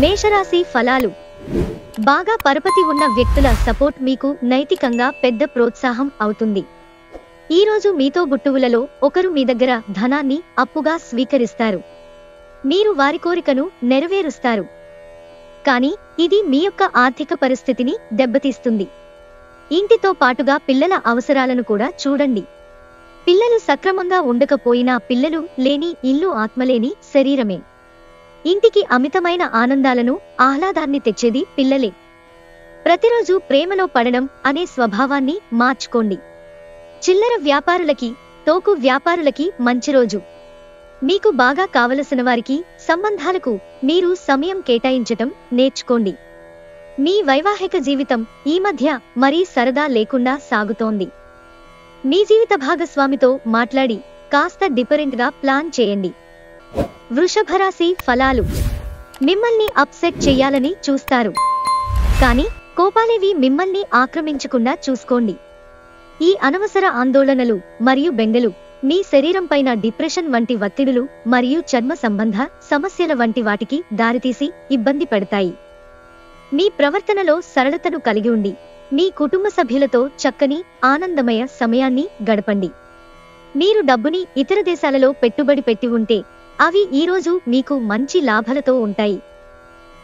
మేషరాశి ఫలాలు. బాగా పరపతి ఉన్న వ్యక్తుల సపోర్ట్ మీకు నైతికంగా పెద్ద ప్రోత్సాహం అవుతుంది. ఈ రోజు మీతో గుట్టువులలో ఒకరు మీ దగ్గర ధనాన్ని అప్పుగా స్వీకరిస్తారు. మీరు వారి కోరికను నెరవేరుస్తారు. కానీ ఇది మీ యొక్క ఆర్థిక పరిస్థితిని దెబ్బతీస్తుంది. ఇంటితో పాటుగా పిల్లల అవసరాలను కూడా చూడండి. పిల్లలు సక్రమంగా ఉండకపోయినా పిల్లలు లేని ఇల్లు ఆత్మలేని శరీరమే. ఇంటికి అమితమైన ఆనందాలను ఆహ్లాదాన్ని తెచ్చేది పిల్లలే. ప్రతిరోజు ప్రేమలో పడడం అనే స్వభావాన్ని మార్చుకోండి. చిల్లర వ్యాపారులకి, తోకు వ్యాపారులకి మంచి రోజు. మీకు బాగా కావలసిన వారికి సంబంధాలకు మీరు సమయం కేటాయించటం నేర్చుకోండి. మీ వైవాహిక జీవితం ఈ మధ్య మరీ సరదా లేకుండా సాగుతోంది. మీ జీవిత భాగస్వామితో మాట్లాడి కాస్త డిఫరెంట్గా ప్లాన్ చేయండి. వృషభరాశి ఫలాలు. మిమ్మల్ని అప్సెట్ చెయ్యాలని చూస్తారు. కానీ కోపాలేవి మిమ్మల్ని ఆక్రమించకుండా చూసుకోండి. ఈ అనవసర ఆందోళనలు మరియు బెంగలు మీ శరీరంపైన డిప్రెషన్ వంటి ఒత్తిడులు మరియు చర్మ సంబంధ సమస్యల వంటి వాటికి దారితీసి ఇబ్బంది పెడతాయి. మీ ప్రవర్తనలో సరళతను కలిగి ఉండి మీ కుటుంబ సభ్యులతో చక్కని ఆనందమయ సమయాన్ని గడపండి. మీరు డబ్బుని ఇతర దేశాలలో పెట్టుబడి పెట్టి ఉంటే అవి ఈరోజు మీకు మంచి లాభాలతో ఉంటాయి.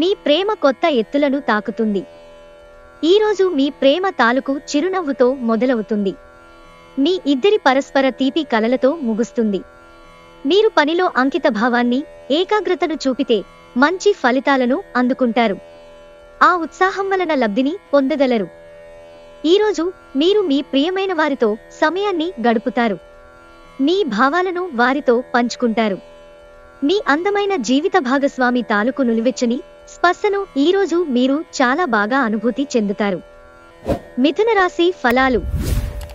మీ ప్రేమ కొత్త ఎత్తులను తాకుతుంది. ఈరోజు మీ ప్రేమ తాలూకు చిరునవ్వుతో మొదలవుతుంది. మీ ఇద్దరి పరస్పర తీపి కలలతో ముగుస్తుంది. మీరు పనిలో అంకిత భావాన్ని, ఏకాగ్రతను చూపితే మంచి ఫలితాలను అందుకుంటారు. ఆ ఉత్సాహం వలన లబ్ధిని పొందగలరు. ఈరోజు మీరు మీ ప్రియమైన వారితో సమయాన్ని గడుపుతారు. మీ భావాలను వారితో పంచుకుంటారు. మీ అందమైన జీవిత భాగస్వామి తాలూకు నులివెచ్చని స్పర్శను ఈరోజు మీరు చాలా బాగా అనుభూతి చెందుతారు. మిథున రాశి ఫలాలు.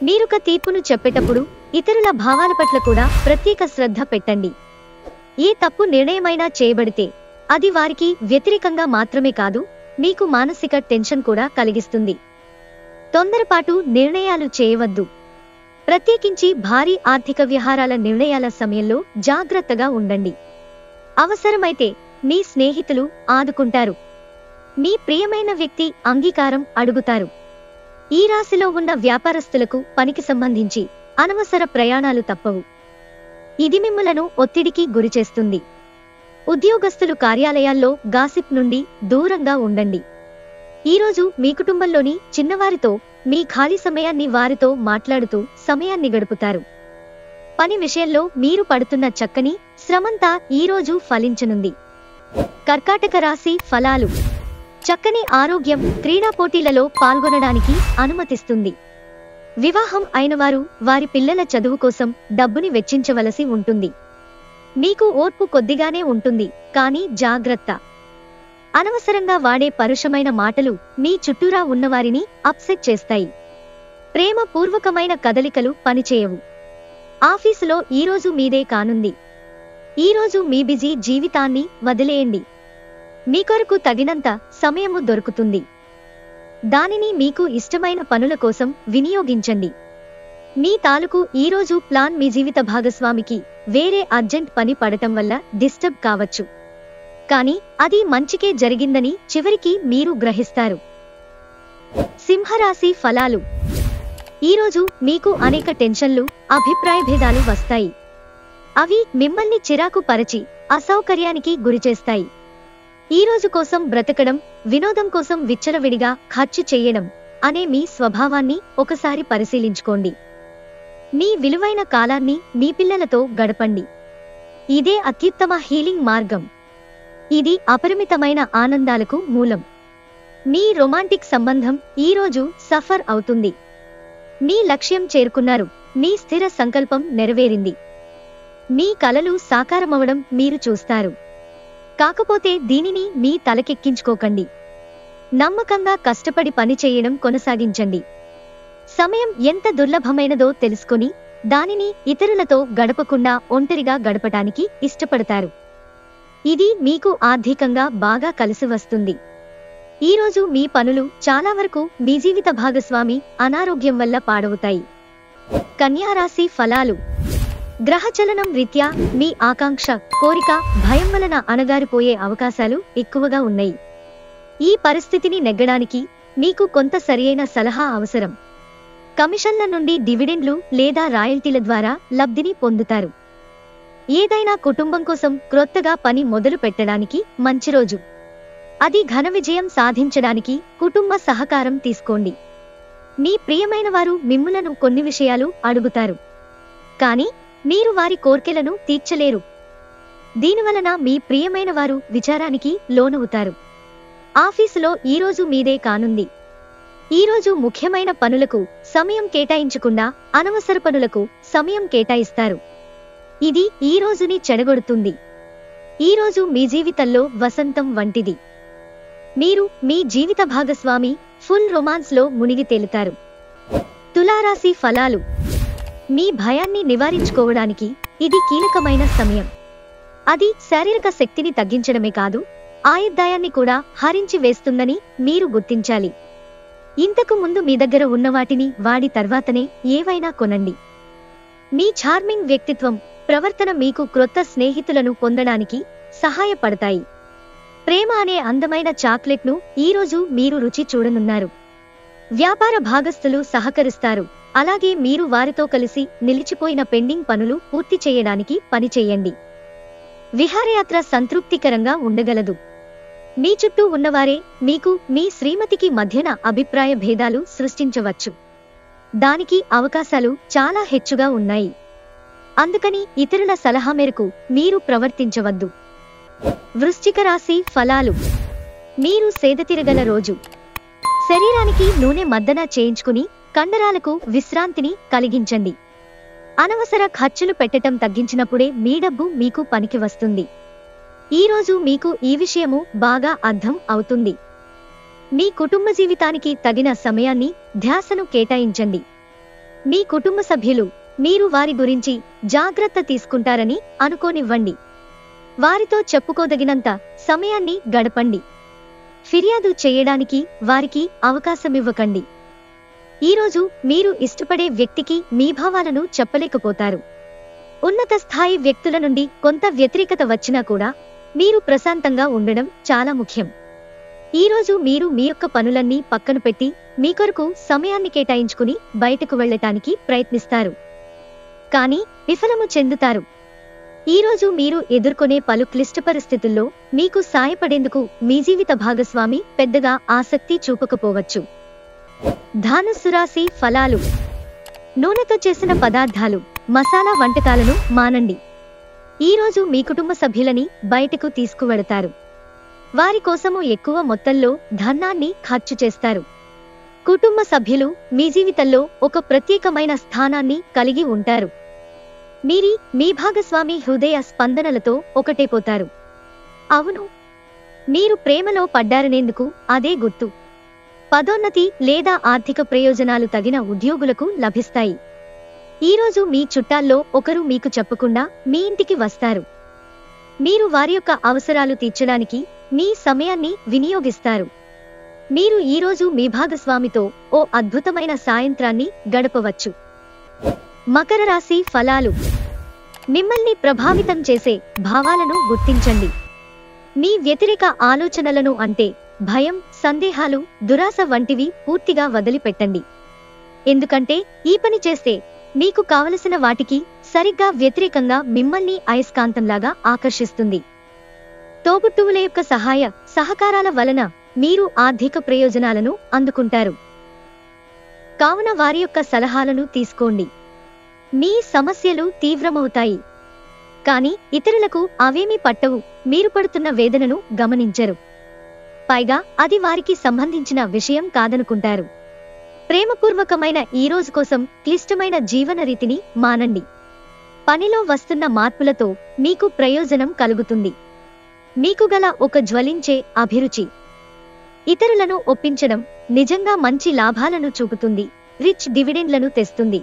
మీరొక తీర్పును చెప్పేటప్పుడు ఇతరుల భావాల పట్ల కూడా ప్రత్యేక శ్రద్ధ పెట్టండి. ఏ తప్పు నిర్ణయమైనా చేయబడితే అది వారికి వ్యతిరేకంగా మాత్రమే కాదు, మీకు మానసిక టెన్షన్ కూడా కలిగిస్తుంది. తొందరపాటు నిర్ణయాలు చేయవద్దు. ప్రత్యేకించి భారీ ఆర్థిక వ్యవహారాల నిర్ణయాల సమయంలో జాగ్రత్తగా ఉండండి. అవసరమైతే మీ స్నేహితులు ఆదుకుంటారు. మీ ప్రియమైన వ్యక్తి అంగీకారం అడుగుతారు. ఈ రాశిలో ఉన్న వ్యాపారస్తులకు పనికి సంబంధించి అనవసర ప్రయాణాలు తప్పవు. ఇది మిమ్ములను ఒత్తిడికి గురిచేస్తుంది. ఉద్యోగస్తులు కార్యాలయాల్లో గాసిప్ నుండి దూరంగా ఉండండి. ఈరోజు మీ కుటుంబంలోని చిన్నవారితో మీ ఖాళీ సమయాన్ని వారితో మాట్లాడుతూ సమయాన్ని గడుపుతారు. పని విషయంలో మీరు పడుతున్న చక్కని శ్రమంతా ఈరోజు ఫలించనుంది. కర్కాటక రాశి ఫలాలు. చక్కని ఆరోగ్యం క్రీడా పోటీలలో పాల్గొనడానికి అనుమతిస్తుంది. వివాహం అయినవారు వారి పిల్లల చదువు కోసం డబ్బుని వెచ్చించవలసి ఉంటుంది. మీకు ఓర్పు కొద్దిగానే ఉంటుంది, కానీ జాగ్రత్త. అనవసరంగా వాడే పరుషమైన మాటలు మీ చుట్టూరా ఉన్నవారిని అప్సెట్ చేస్తాయి. ప్రేమ పూర్వకమైన కదలికలు పనిచేయవు. ఆఫీసులో ఈరోజు మీదే కానుంది. ఈరోజు మీ బిజీ జీవితాన్ని వదిలేయండి. మీ కొరకు తగినంత సమయము దొరుకుతుంది. దానిని మీకు ఇష్టమైన పనుల కోసం వినియోగించండి. మీ తాలూకు ఈరోజు ప్లాన్ మీ జీవిత భాగస్వామికి వేరే అర్జెంట్ పని పడటం వల్ల డిస్టర్బ్ కావచ్చు. కానీ అది మంచికే జరిగిందని చివరికి మీరు గ్రహిస్తారు. సింహరాశి ఫలాలు. ఈరోజు మీకు అనేక టెన్షన్లు, అభిప్రాయ భేదాలు వస్తాయి. అవి మిమ్మల్ని చిరాకు పరచి అసౌకర్యానికి గురిచేస్తాయి. ఈరోజు కోసం బ్రతకడం, వినోదం కోసం విచ్చలవిడిగా ఖర్చు చేయడం అనే మీ స్వభావాన్ని ఒకసారి పరిశీలించుకోండి. మీ విలువైన కాలాన్ని మీ పిల్లలతో గడపండి. ఇదే అత్యుత్తమ హీలింగ్ మార్గం. ఇది అపరిమితమైన ఆనందాలకు మూలం. మీ రొమాంటిక్ సంబంధం ఈరోజు సఫర్ అవుతుంది. మీ లక్ష్యం చేరుకున్నారు. మీ స్థిర సంకల్పం నెరవేరింది. మీ కలలు సాకారమవడం మీరు చూస్తారు. కాకపోతే దీనిని మీ తలకెక్కించుకోకండి. నమ్మకంగా కష్టపడి పని చేయడం కొనసాగించండి. సమయం ఎంత దుర్లభమైనదో తెలుసుకొని దానిని ఇతరులతో గడపకుండా ఒంటరిగా గడపటానికి ఇష్టపడతారు. ఇది మీకు ఆర్థికంగా బాగా కలిసి వస్తుంది. ఈరోజు మీ పనులు చాలా వరకు మీ జీవిత భాగస్వామి అనారోగ్యం వల్ల పాడవుతాయి. కన్యా రాశి ఫలాలు. గ్రహచలనం రీత్యా మీ ఆకాంక్ష, కోరిక, భయం వలన అణగారిపోయే అవకాశాలు ఎక్కువగా ఉన్నాయి. ఈ పరిస్థితిని నెగ్గడానికి మీకు కొంత సరియైన సలహా అవసరం. కమిషన్ల నుండి డివిడెండ్లు లేదా రాయల్టీల ద్వారా లబ్ధిని పొందుతారు. ఏదైనా కుటుంబం కోసం క్రొత్తగా పని మొదలు పెట్టడానికి మంచి రోజు. అది ఘన విజయం సాధించడానికి కుటుంబ సహకారం తీసుకోండి. మీ ప్రియమైన వారు మిమ్ములను కొన్ని విషయాలు అడుగుతారు, కానీ మీరు వారి కోర్కెలను తీర్చలేరు. దీనివలన మీ ప్రియమైన వారు విచారానికి లోనవుతారు. ఆఫీసులో ఈరోజు మీదే కానుంది. ఈరోజు ముఖ్యమైన పనులకు సమయం కేటాయించకుండా అనవసర పనులకు సమయం కేటాయిస్తారు. ఇది ఈ రోజుని చెడగొడుతుంది. ఈరోజు మీ జీవితంలో వసంతం వంటిది. మీరు మీ జీవిత భాగస్వామి ఫుల్ రొమాన్స్ లో మునిగి తేలుతారు. తులారాశి ఫలాలు. మీ భయాన్ని నివారించుకోవడానికి ఇది కీలకమైన సమయం. అది శారీరక శక్తిని తగ్గించడమే కాదు, ఆయుర్దాయాన్ని కూడా హరించి వేస్తుందని మీరు గుర్తించాలి. ఇంతకు ముందు మీ దగ్గర ఉన్న వాటిని వాడి తర్వాతనే ఏవైనా కొనండి. మీ చార్మింగ్ వ్యక్తిత్వం, ప్రవర్తన మీకు క్రొత్త స్నేహితులను పొందడానికి సహాయపడతాయి. ప్రేమ అనే అందమైన చాక్లెట్ను ఈరోజు మీరు రుచి చూడనున్నారు. వ్యాపార భాగస్థులు సహకరిస్తారు, అలాగే మీరు వారితో కలిసి నిలిచిపోయిన పెండింగ్ పనులు పూర్తి చేయడానికి పనిచేయండి. విహారయాత్ర సంతృప్తికరంగా ఉండగలదు. మీ చుట్టూ ఉన్నవారే మీకు మీ శ్రీమతికి మధ్యన అభిప్రాయ భేదాలు సృష్టించవచ్చు. దానికి అవకాశాలు చాలా హెచ్చుగా ఉన్నాయి. అందుకని ఇతరుల సలహా మేరకు మీరు ప్రవర్తించవద్దు. వృశ్చిక రాశి ఫలాలు. మీరు సేదతీరగల రోజు. శరీరానికి నూనె మద్దన చేయించుకుని కండరాలకు విశ్రాంతిని కలిగించండి. అనవసర ఖర్చులు పెట్టటం తగ్గించినప్పుడే మీ డబ్బు మీకు పనికి వస్తుంది. ఈరోజు మీకు ఈ విషయము బాగా అర్థం అవుతుంది. మీ కుటుంబ జీవితానికి తగిన సమయాన్ని, ధ్యాసను కేటాయించండి. మీ కుటుంబ సభ్యులు మీరు వారి గురించి జాగ్రత్త తీసుకుంటారని అనుకోనివ్వండి. వారితో చెప్పుకోదగినంత సమయాన్ని గడపండి. ఫిర్యాదు చేయడానికి వారికి అవకాశమివ్వకండి. ఈరోజు మీరు ఇష్టపడే వ్యక్తికి మీ భావాలను చెప్పలేకపోతారు. ఉన్నత స్థాయి వ్యక్తుల నుండి కొంత వ్యతిరేకత వచ్చినా కూడా మీరు ప్రశాంతంగా ఉండడం చాలా ముఖ్యం. ఈరోజు మీరు మీ యొక్క పనులన్నీ పక్కన పెట్టి మీ కొరకు సమయాన్ని కేటాయించుకుని బయటకు వెళ్ళటానికి ప్రయత్నిస్తారు, కానీ విఫలము చెందుతారు. ఈరోజు మీరు ఎదుర్కొనే పలు క్లిష్ట పరిస్థితుల్లో మీకు సాయపడేందుకు మీ జీవిత భాగస్వామి పెద్దగా ఆసక్తి చూపకపోవచ్చు. ధనుస్సు రాశి ఫలాలు. నూనెతో చేసిన పదార్థాలు, మసాలా వంటకాలను మానండి. ఈరోజు మీ కుటుంబ సభ్యులని బయటకు తీసుకువెడతారు. వారి కోసము ఎక్కువ మొత్తంలో ధనాన్ని ఖర్చు చేస్తారు. కుటుంబ సభ్యులు మీ జీవితంలో ఒక ప్రత్యేకమైన స్థానాన్ని కలిగి ఉంటారు. మీ భాగస్వామి హృదయ స్పందనలతో ఒకటైపోతారు. అవును, మీరు ప్రేమలో పడ్డారనేందుకు అదే గుర్తు. పదోన్నతి లేదా ఆర్థిక ప్రయోజనాలు తగిన ఉద్యోగులకు లభిస్తాయి. ఈరోజు మీ చుట్టాల్లో ఒకరు మీకు చెప్పకుండా మీ ఇంటికి వస్తారు. మీరు వారి యొక్క అవసరాలు తీర్చడానికి మీ సమయాన్ని వినియోగిస్తారు. మీరు ఈరోజు మీ భాగస్వామితో ఓ అద్భుతమైన సాయంత్రాన్ని గడపవచ్చు. మకర రాశి ఫలాలు. మిమ్మల్ని ప్రభావితం చేసే భావాలను గుర్తించండి. మీ వ్యతిరేక ఆలోచనలను, అంటే భయం, సందేహాలు, దురాశ వంటివి పూర్తిగా వదిలిపెట్టండి. ఎందుకంటే ఈ పని చేస్తే మీకు కావలసిన వాటికి సరిగ్గా వ్యతిరేకంగా మిమ్మల్ని అయస్కాంతంలాగా ఆకర్షిస్తుంది. తోబుట్టువుల యొక్క సహకారాల వలన మీరు ఆర్థిక ప్రయోజనాలను అందుకుంటారు. కావున వారి యొక్క సలహాలను తీసుకోండి. మీ సమస్యలు తీవ్రమవుతాయి, కానీ ఇతరులకు అవేమీ పట్టవు. మీరు పడుతున్న వేదనను గమనించరు. పైగా అది వారికి సంబంధించిన విషయం కాదనుకుంటారు. ప్రేమపూర్వకమైన ఈ రోజు కోసం క్లిష్టమైన జీవన రీతిని మానండి. పనిలో వస్తున్న మార్పులతో మీకు ప్రయోజనం కలుగుతుంది. మీకు గల ఒక జ్వలించే అభిరుచి ఇతరులను ఒప్పించడం నిజంగా మంచి లాభాలను చూపుతుంది, రిచ్ డివిడెండ్లను తెస్తుంది.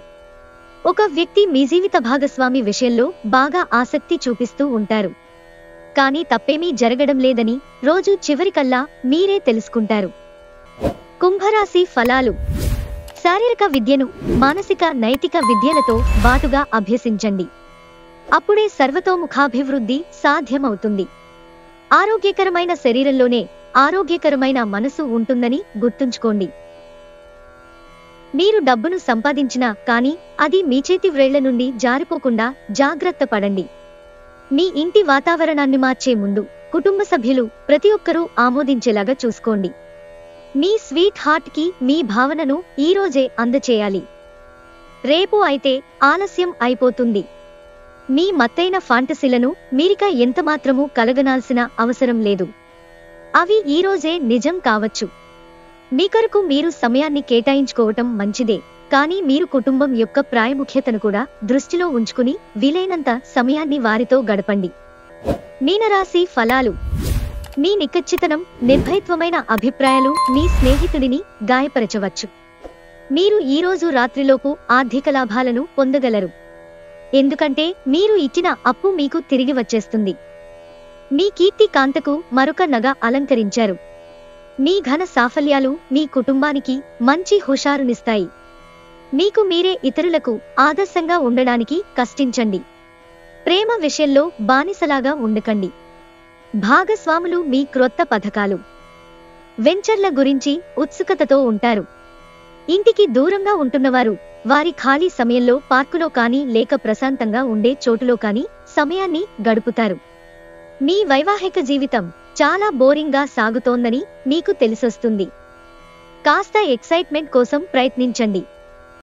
ఒక వ్యక్తి మీ జీవిత భాగస్వామి విషయంలో బాగా ఆసక్తి చూపిస్తూ ఉంటారు, కానీ తప్పేమీ జరగడం లేదని రోజు చివరికల్లా మీరే తెలుసుకుంటారు. కుంభరాశి ఫలాలు. శారీరక విద్యను మానసిక, నైతిక విద్యలతో బాటుగా అభ్యసించండి. అప్పుడే సర్వతోముఖాభివృద్ధి సాధ్యమవుతుంది. ఆరోగ్యకరమైన శరీరంలోనే ఆరోగ్యకరమైన మనసు ఉంటుందని గుర్తుంచుకోండి. మీరు డబ్బును సంపాదించినా కానీ అది మీ చేతి వ్రేళ్ల నుండి జారిపోకుండా జాగ్రత్త పడండి. మీ ఇంటి వాతావరణాన్ని మార్చే ముందు కుటుంబ సభ్యులు ప్రతి ఒక్కరూ ఆమోదించేలాగా చూసుకోండి. మీ స్వీట్ హార్ట్ కి మీ భావనను ఈరోజే అందచేయాలి. రేపు అయితే ఆలస్యం అయిపోతుంది. మీ మత్తైన ఫాంటసీలను మీరిక ఎంతమాత్రమూ కలగనాల్సిన అవసరం లేదు. అవి ఈరోజే నిజం కావచ్చు. మీ కొరకు మీరు సమయాన్ని కేటాయించుకోవటం మంచిదే, కానీ మీరు కుటుంబం యొక్క ప్రాముఖ్యతను కూడా దృష్టిలో ఉంచుకుని వీలైనంత సమయాన్ని వారితో గడపండి. మీనరాశి ఫలాలు. మీ నిఖచ్చితనం, నిర్భయత్వమైన అభిప్రాయాలు మీ స్నేహితుడిని గాయపరచవచ్చు. మీరు ఈరోజు రాత్రిలోపు ఆర్థిక లాభాలను పొందగలరు, ఎందుకంటే మీరు ఇచ్చిన అప్పు మీకు తిరిగి వచ్చేస్తుంది. మీ కీర్తి కాంతకు మరొక నగ అలంకరించారు. మీ ఘన సాఫల్యాలు మీ కుటుంబానికి మంచి హుషారునిస్తాయి. మీకు మీరే ఇతరులకు ఆదర్శంగా ఉండడానికి కష్టించండి. ప్రేమ విషయంలో బానిసలాగా ఉండకండి. భాగస్వాములు మీ క్రొత్త పథకాలు, వెంచర్ల గురించి ఉత్సుకతతో ఉంటారు. ఇంటికి దూరంగా ఉంటున్నవారు వారి ఖాళీ సమయంలో పార్కులో కానీ లేక ప్రశాంతంగా ఉండే చోటులో కానీ సమయాన్ని గడుపుతారు. మీ వైవాహిక జీవితం చాలా బోరింగ్గా సాగుతోందని మీకు తెలిసొస్తుంది. కాస్త ఎక్సైట్మెంట్ కోసం ప్రయత్నించండి.